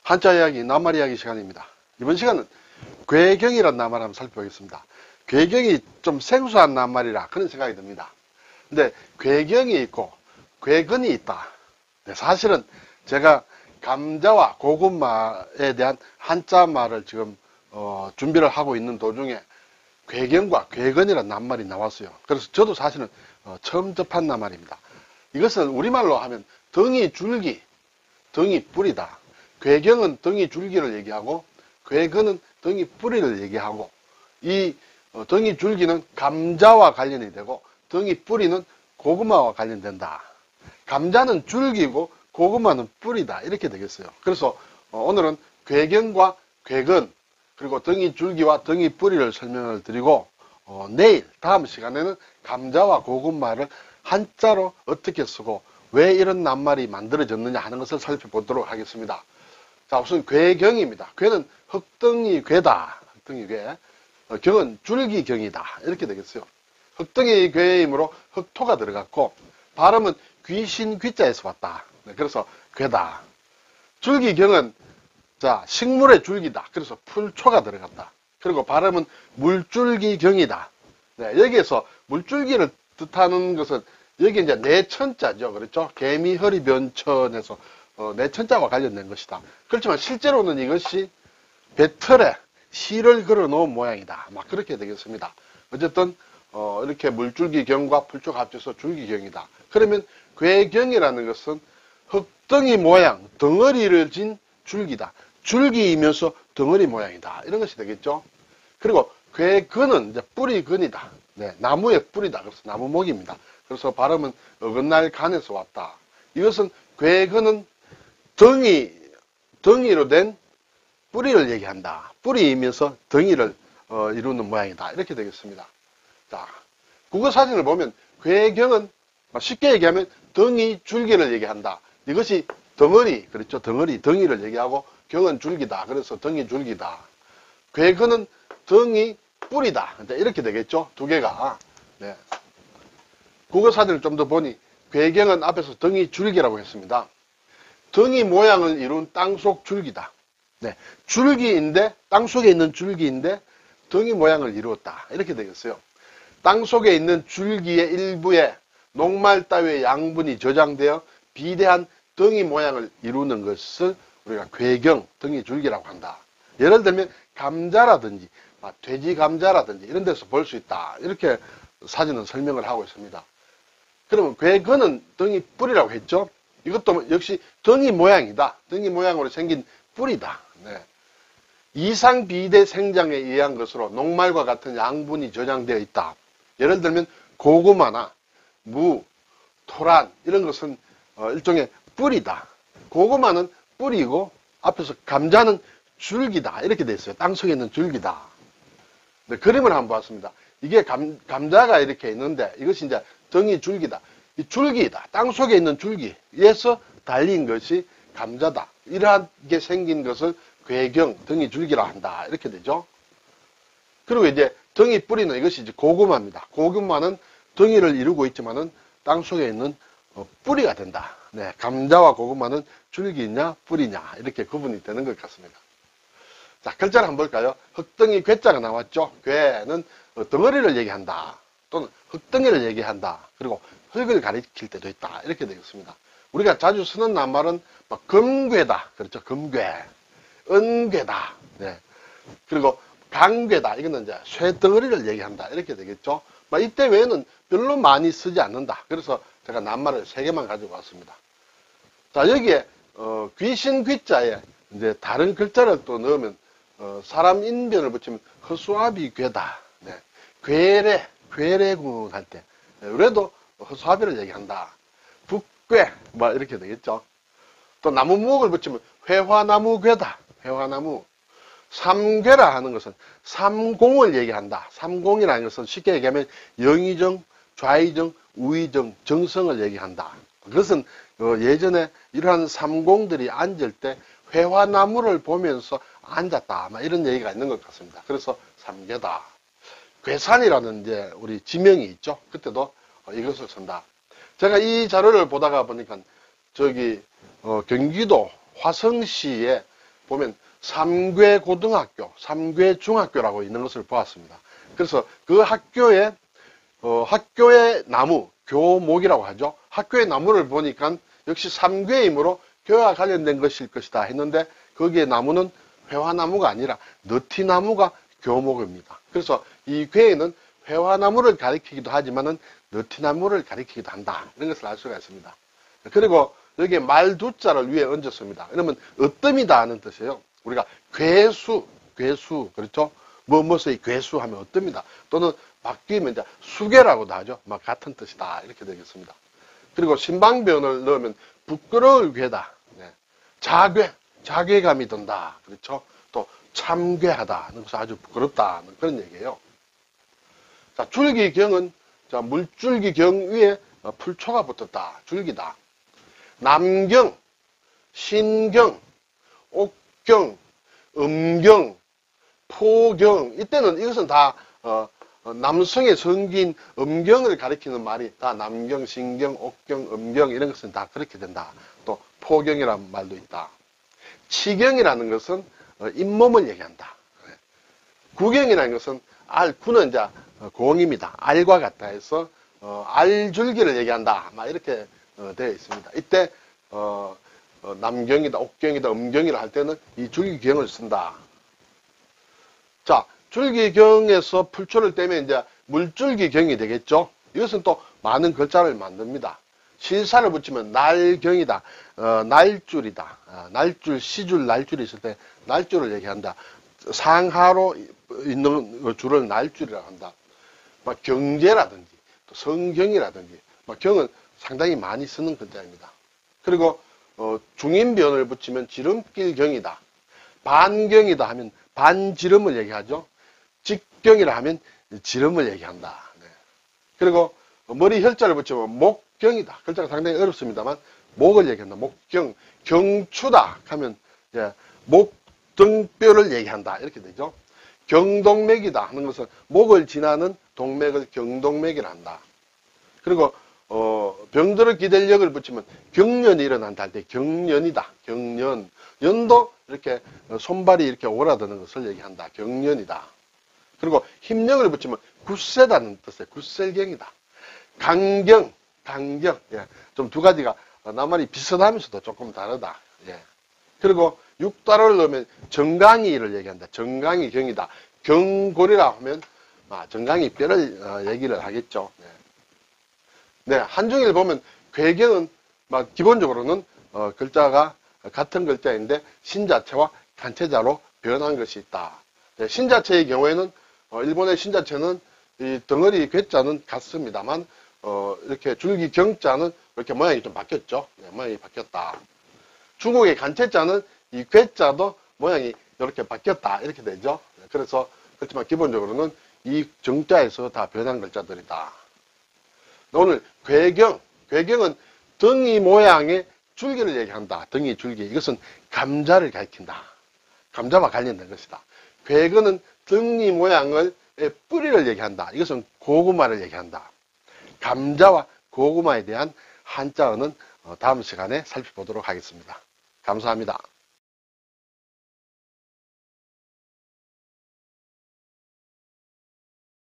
한자 이야기, 낱말 이야기 시간입니다. 이번 시간은 괴경이라는 낱말 한번 살펴보겠습니다. 괴경이 좀 생소한 낱말이라 그런 생각이 듭니다. 근데 괴경이 있고 괴근이 있다. 사실은 제가 감자와 고구마에 대한 한자 말을 지금 준비를 하고 있는 도중에 괴경과 괴근이라는 낱말이 나왔어요. 그래서 저도 사실은 처음 접한 낱말입니다. 이것은 우리말로 하면 덩이 줄기, 덩이 뿌리다. 괴경은 덩이 줄기를 얘기하고 괴근은 덩이 뿌리를 얘기하고 이 덩이 줄기는 감자와 관련이 되고 덩이 뿌리는 고구마와 관련된다. 감자는 줄기고 고구마는 뿌리다. 이렇게 되겠어요. 그래서 오늘은 괴경과 괴근 그리고 덩이 줄기와 덩이 뿌리를 설명을 드리고 내일 다음 시간에는 감자와 고구마를 한자로 어떻게 쓰고 왜 이런 낱말이 만들어졌느냐 하는 것을 살펴보도록 하겠습니다. 자, 우선 괴경입니다. 괴는 흙덩이 괴다. 흙덩이 괴. 경은 줄기경이다. 이렇게 되겠어요. 흙덩이 괴이므로 흙토가 들어갔고 발음은 귀신 귀자에서 왔다. 그래서 괴다. 줄기경은 자, 식물의 줄기다. 그래서 풀초가 들어갔다. 그리고 발음은 물줄기경이다. 네, 여기에서 물줄기를 뜻하는 것은 여기 이제 내천자죠. 그렇죠? 개미 허리 변천에서 내천자와 관련된 것이다. 그렇지만 실제로는 이것이 배틀에 실을 걸어 놓은 모양이다. 막 그렇게 되겠습니다. 어쨌든 이렇게 물줄기경과 풀초가 합쳐서 줄기경이다. 그러면 괴경이라는 것은 흙덩이 모양, 덩어리를 진 줄기다. 줄기이면서 덩어리 모양이다. 이런 것이 되겠죠. 그리고 괴근은 이제 뿌리근이다. 네, 나무의 뿌리다. 그래서 나무목입니다. 그래서 발음은 어긋날 간에서 왔다. 이것은 괴근은 덩이로 된 뿌리를 얘기한다. 뿌리이면서 덩이를 이루는 모양이다. 이렇게 되겠습니다. 자, 국어 사진을 보면 괴경은 쉽게 얘기하면 덩이 줄기를 얘기한다. 이것이 덩어리, 그렇죠? 덩이를 얘기하고 경은 줄기다. 그래서 덩이 줄기다. 괴근은 덩이 뿌리다. 이렇게 되겠죠? 두 개가. 네. 국어 사진을 좀 더 보니 괴경은 앞에서 덩이 줄기라고 했습니다. 덩이 모양을 이룬 땅속 줄기다. 네. 줄기인데 땅속에 있는 줄기인데 덩이 모양을 이루었다. 이렇게 되겠어요. 땅속에 있는 줄기의 일부에 녹말 따위의 양분이 저장되어 비대한 덩이 모양을 이루는 것을 우리가 괴경, 덩이 줄기라고 한다. 예를 들면 감자라든지 돼지 감자라든지 이런 데서 볼 수 있다. 이렇게 사진은 설명을 하고 있습니다. 그러면 괴근은 덩이 뿌리라고 했죠. 이것도 역시 덩이 모양이다. 덩이 모양으로 생긴 뿌리다. 네. 이상 비대 생장에 의한 것으로 녹말과 같은 양분이 저장되어 있다. 예를 들면 고구마나 무, 토란 이런 것은 일종의 뿌리다. 고구마는 뿌리고 앞에서 감자는 줄기다. 이렇게 되어 있어요. 땅속에 있는 줄기다. 네, 그림을 한번 봤습니다. 이게 감자가 이렇게 있는데 이것이 이제 덩이 줄기다. 이 줄기다. 땅속에 있는 줄기에서 달린 것이 감자다. 이러하게 생긴 것을 괴경, 덩이 줄기라 한다. 이렇게 되죠. 그리고 이제 덩이 뿌리는 이것이 이제 고구마입니다. 고구마는 덩이를 이루고 있지만은 땅속에 있는 뿌리가 된다. 네, 감자와 고구마는 줄기냐 뿌리냐 이렇게 구분이 되는 것 같습니다. 자, 글자를 한번 볼까요? 흙덩이 괴자가 나왔죠. 괴는 덩어리를 얘기한다. 또는 흙덩이를 얘기한다. 그리고 흙을 가리킬 때도 있다. 이렇게 되겠습니다. 우리가 자주 쓰는 낱말은 금괴다. 그렇죠. 금괴. 은괴다. 네. 그리고 강괴다. 이거는 이제 쇠덩어리를 얘기한다. 이렇게 되겠죠. 이때 외에는 별로 많이 쓰지 않는다. 그래서 제가 낱말을 3개만 가지고 왔습니다. 자, 여기에 귀신 귀자에 이제 다른 글자를 또 넣으면 사람 인변을 붙이면 허수아비 괴다. 네. 괴래군 할 때. 그래도 허수아비를 얘기한다. 북괴 이렇게 되겠죠. 또 나무목을 붙이면 회화나무 괴다. 회화나무. 삼괴라 하는 것은 삼공을 얘기한다. 삼공이라는 것은 쉽게 얘기하면 영의정, 좌의정, 우의정, 정성을 얘기한다. 그것은 예전에 이러한 삼공들이 앉을 때 회화나무를 보면서 앉았다. 이런 얘기가 있는 것 같습니다. 그래서 삼괴다. 괴산이라는 이제 우리 지명이 있죠. 그때도 이것을 쓴다. 제가 이 자료를 보다가 보니까 저기 경기도 화성시에 보면 삼괴 고등학교, 삼괴 중학교라고 있는 것을 보았습니다. 그래서 그 학교의 나무, 교목이라고 하죠. 학교의 나무를 보니까 역시 삼괴이므로 교회와 관련된 것일 것이다 했는데 거기에 나무는 회화나무가 아니라 너티나무가 교목입니다. 그래서 이 괴에는 회화나무를 가리키기도 하지만은 너티나무를 가리키기도 한다. 이런 것을 알 수가 있습니다. 그리고 여기에 말두자를 위에 얹었습니다. 그러면 으뜸이다 하는 뜻이에요. 우리가 괴수, 그렇죠? 무엇의 괴수 하면 으뜸이다. 또는 바뀌면 이제 수괴라고도 하죠. 막 같은 뜻이다. 이렇게 되겠습니다. 그리고 신방변을 넣으면 부끄러울 괴다. 네. 자괴감이 든다. 그렇죠? 또 참괴하다. 그래서 아주 부끄럽다. 그런 얘기예요. 자, 줄기경은 자, 물줄기경 위에 풀초가 붙었다. 줄기다. 남경, 신경, 옥경, 음경, 포경. 이때는 이것은 다 남성의 성기인 음경을 가리키는 말이 다 남경, 신경, 옥경, 음경 이런 것은 다 그렇게 된다. 또 포경이라는 말도 있다. 치경이라는 것은 잇몸을 얘기한다. 구경이라는 것은 구는 이제 공입니다. 알과 같다 해서 알줄기를 얘기한다. 막 이렇게 되어 있습니다. 이때 남경이다, 옥경이다, 음경이라 할 때는 이 줄기경을 쓴다. 자, 줄기경에서 풀초를 떼면 이제 물줄기경이 되겠죠. 이것은 또 많은 글자를 만듭니다. 실사를 붙이면 날경이다, 날줄이다, 날줄, 시줄, 날줄이 있을 때 날줄을 얘기한다. 상하로 있는 줄을 날줄이라고 한다. 막 경제라든지 또 성경이라든지 막 경은 상당히 많이 쓰는 글자입니다. 그리고 중인변을 붙이면 지름길경이다. 반경이다 하면 반지름을 얘기하죠. 직경이라 하면 지름을 얘기한다. 네. 그리고 머리 혈자를 붙이면 목경이다. 글자가 상당히 어렵습니다만 목을 얘기한다. 목경, 경추다 하면 목등뼈를 얘기한다. 이렇게 되죠. 경동맥이다 하는 것은 목을 지나는 동맥을 경동맥이라 한다. 그리고 병들어 기댈력을 붙이면 경련이 일어난다 할 때 경련이다. 경련. 연도 이렇게 손발이 이렇게 오라드는 것을 얘기한다. 경련이다. 그리고 힘력을 붙이면 굳세다는 뜻의 굳셀경이다. 강경. 예. 좀 두 가지가 나말이 비슷하면서도 조금 다르다. 예. 그리고 육달을 넣으면 정강이를 얘기한다. 정강이 경이다. 경골이라 하면 정강이 뼈를 얘기를 하겠죠. 네, 한중일 보면 괴경은 기본적으로는 글자가 같은 글자인데 신자체와 단체자로 변한 것이 있다. 네, 신자체의 경우에는 일본의 신자체는 이 덩어리 괴자는 같습니다만 이렇게 줄기 경자는 이렇게 모양이 좀 바뀌었죠. 네, 모양이 바뀌었다. 중국의 간체자는 이 괴자도 모양이 이렇게 바뀌었다. 이렇게 되죠. 네, 그래서 그렇지만 기본적으로는 이 정자에서 다 변한 글자들이다. 오늘 괴경은 덩이 모양의 줄기를 얘기한다. 덩이 줄기. 이것은 감자를 가리킨다. 감자와 관련된 것이다. 괴근은 덩이 모양의 뿌리를 얘기한다. 이것은 고구마를 얘기한다. 감자와 고구마에 대한 한자어는 다음 시간에 살펴보도록 하겠습니다. 감사합니다.